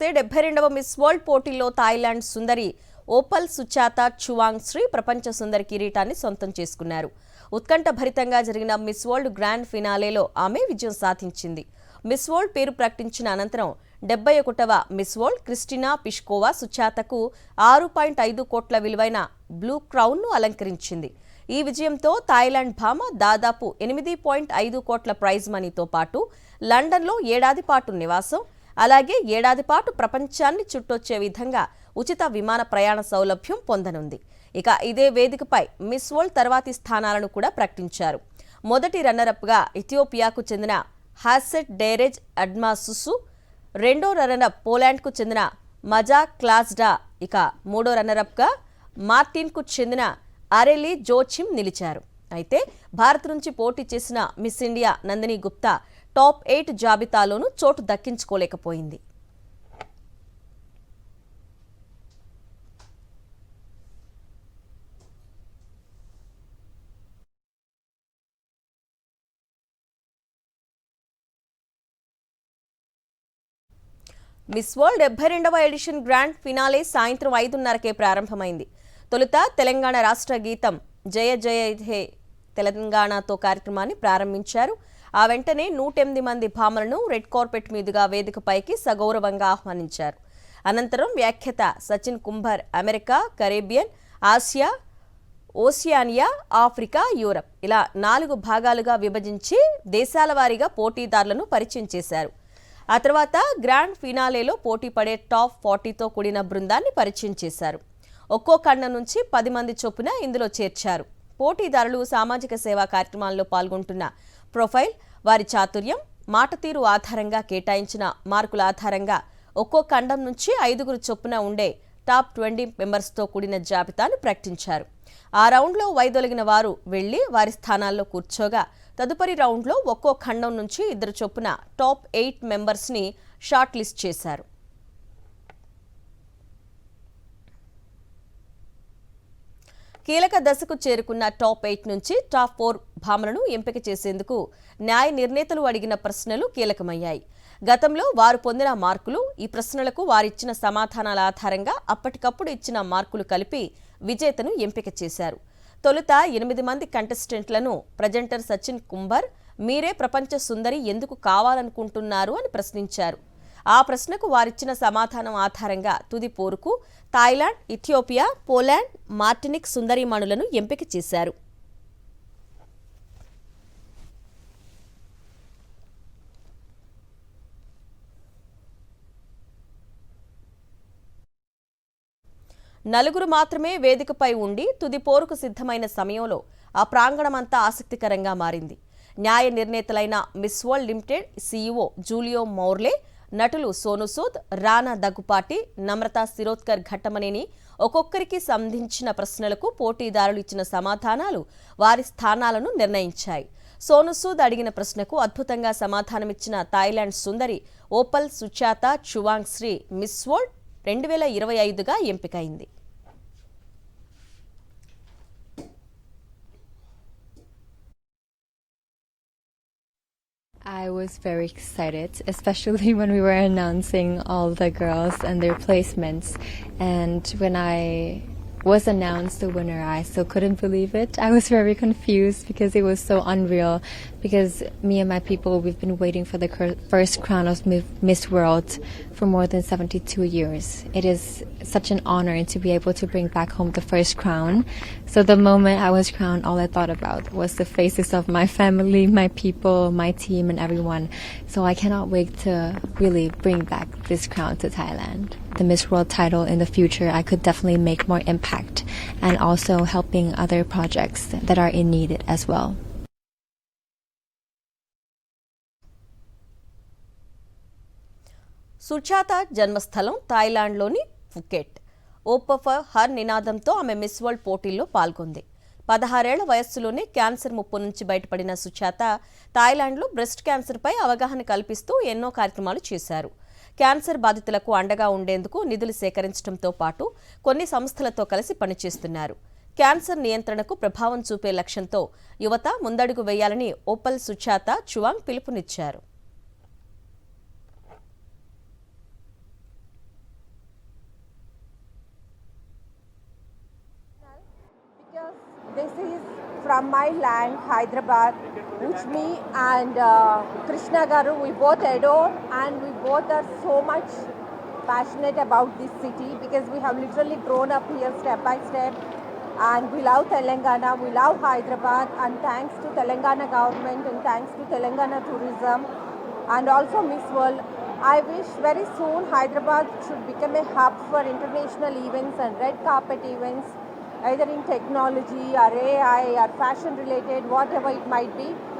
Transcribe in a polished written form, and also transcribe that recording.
72వ miss world పోటీల్లో Thailand సుందరి Opal Suchata చువాంగ్ Shri ప్రపంచ సుందరి కిరీటాన్ని సొంతం చేసుకున్నారు. ఉత్కంఠభరితంగా జరిగిన మిస్ వరల్డ్ గ్రాండ్ ఫినాలేలో ఆమె విజయం సాధించింది. మిస్ వరల్డ్ పేరు ప్రకటించిన అనంతరం 71వ మిస్ వరల్డ్ క్రిస్టినా పిష్కోవా సుచాతకు 6.5 కోట్ల విలువైన బ్లూ క్రౌన్ను అలంకరించింది. ఈ విజయంతో థాయిలాండ్ భామ దాదాపు 8.5 కోట్ల ప్రైజ్ మనీతో పాటు లండన్లో ఏడాది పాటు నివాసం, అలాగే ఏడాది పాటు ప్రపంచాన్ని చుట్టొచ్చే విధంగా ఉచిత విమాన ప్రయాణ సౌలభ్యం పొందనుంది. ఇక ఇదే వేదికపై మిస్ వరల్డ్ తర్వాతి స్థానాలను కూడా ప్రకటించారు. మొదటి రన్నరప్గా ఇథియోపియాకు చెందిన హాసెట్ డేరెజ్ అడ్మాసుసు, రెండో రన్నరప్ పోలాండ్కు చెందిన మజా క్లాస్డా, ఇక మూడో రన్నరప్గా మార్టిన్కు చెందిన అరెలీ జోచిమ్ నిలిచారు. అయితే భారత్ నుంచి పోటీ చేసిన miss India Nandini Gupta top 8 జాబితాలోనూ చోటు దక్కించుకోలేకపోయింది. మిస్ వరల్డ్ 72వ ఎడిషన్ గ్రాండ్ ఫినాలే సాయంత్రం 5:30కే ప్రారంభమైంది. తొలుత తెలంగాణ రాష్ట్ర గీతం జయ జయ హే తెలంగాణతో కార్యక్రమాన్ని ప్రారంభించారు. ఆ వెంటనే 108 మంది భామలను రెడ్ కార్పెట్ మీదుగా వేదికపైకి సగౌరవంగా ఆహ్వానించారు. అనంతరం వ్యాఖ్యాత Sachin Kumbhar America, Caribbean, Asia, Oceania, Africa, Europe ఇలా 4 భాగాలుగా విభజించి దేశాల వారీగా పోటీదారులను పరిచయం చేశారు. ఆ తర్వాత గ్రాండ్ ఫినాలేలో పోటీ పడే టాప్ 40తో కూడిన బృందాన్ని పరిచయం చేశారు. ఒక్కో ఖండం నుంచి 10 మంది చొప్పున ఇందులో చేర్చారు. పోటీదారులు సామాజిక సేవా కార్యక్రమాల్లో పాల్గొంటున్న ప్రొఫైల్, వారి చాతుర్యం, మాట తీరు ఆధారంగా కేటాయించిన మార్కుల ఆధారంగా ఒక్కో ఖండం నుంచి 5 చొప్పున ఉండే టాప్ 20 మెంబర్స్తో కూడిన జాబితాను ప్రకటించారు. ఆ రౌండ్లో వైదొలిగిన వారు వెళ్లి వారి స్థానాల్లో కూర్చోగా, తదుపరి రౌండ్లో ఒక్కో ఖండం నుంచి 2 చొప్పున టాప్ 8 మెంబర్స్ని షార్ట్ లిస్ట్ చేశారు. కీలక దశకు చేరుకున్న టాప్ 8 నుంచి టాప్ 4 భామలను ఎంపిక చేసేందుకు న్యాయ నిర్ణేతలు అడిగిన ప్రశ్నలు కీలకమయ్యాయి. గతంలో వారు పొందిన మార్కులు, ఈ ప్రశ్నలకు వారిచ్చిన సమాధానాల ఆధారంగా అప్పటికప్పుడు ఇచ్చిన మార్కులు కలిపి విజేతను ఎంపిక చేశారు. తొలుత 8 మంది కంటెస్టెంట్లను ప్రజెంటర్ సచిన్ కుంభర్ మీరే ప్రపంచ సుందరి ఎందుకు కావాలనుకుంటున్నారు అని ప్రశ్నించారు. ఆ ప్రశ్నకు వారిచ్చిన సమాధానం ఆధారంగా తుది పోరుకు థాయిలాండ్, ఇథియోపియా, పోలాండ్, మార్టినిక్ సుందరీమణులను ఎంపిక చేశారు. నలుగురు మాత్రమే వేదికపై ఉండి తుది పోరుకు సిద్ధమైన సమయంలో ఆ ప్రాంగణమంతా ఆసక్తికరంగా మారింది. న్యాయ నిర్ణేతలైన miss world limited CEO Julia Morley, నటులు సోను సూద్, రానా దగ్గుపాటి, నమ్రతా శిరోద్కర్ ఘట్టమనేని ఒక్కొక్కరికి సంధించిన ప్రశ్నలకు పోటీదారులు ఇచ్చిన సమాధానాలు వారి స్థానాలను నిర్ణయించాయి. సోను సూద్ అడిగిన ప్రశ్నకు అద్భుతంగా సమాధానమిచ్చిన థాయిలాండ్ సుందరి Opal Suchata Chuangsri miss world 2025గా ఎంపికైంది. I was very excited, especially when we were announcing all the girls and their placements. And when I was announced the winner, I still couldn't believe it. I was very confused because it was so unreal. Because me and my people, we've been waiting for the first crown of Miss World for more than 72 years. It is such an honor to be able to bring back home the first crown. So the moment I was crowned, all I thought about was the faces of my family, my people, my team, and everyone. So I cannot wait to really bring back this crown to Thailand. The Miss World title in the future, I could definitely make more impact and also helping other projects that are in need as well. Suchata జన్మస్థలం థాయిలాండ్లోని Phuket. Hope for her నినాదంతో ఆమె miss world పోటీల్లో పాల్గొంది. 16 ఏళ్ల వయస్సులోనే cancer ముప్పు నుంచి బయటపడిన సుచాత థాయిలాండ్లో breast క్యాన్సర్పై అవగాహన కల్పిస్తూ ఎన్నో కార్యక్రమాలు చేశారు. క్యాన్సర్ బాధితులకు అండగా ఉండేందుకు నిధులు సేకరించడంతో పాటు కొన్ని సంస్థలతో కలిసి పనిచేస్తున్నారు. క్యాన్సర్ నియంత్రణకు ప్రభావం చూపే లక్ష్యంతో యువత ముందడుగు వేయాలని ఓపల్ సుచాత చువాంగ్ పిలుపునిచ్చారు. from my land, Hyderabad, which me and Krishna Garu, we both adore, and we both are so much passionate about this city because we have literally grown up here step by step, and we love Telangana, we love Hyderabad, and thanks to Telangana government and thanks to Telangana tourism and also Miss World, I wish very soon Hyderabad should become a hub for international events and red carpet events, either in technology or AI or fashion related, whatever it might be.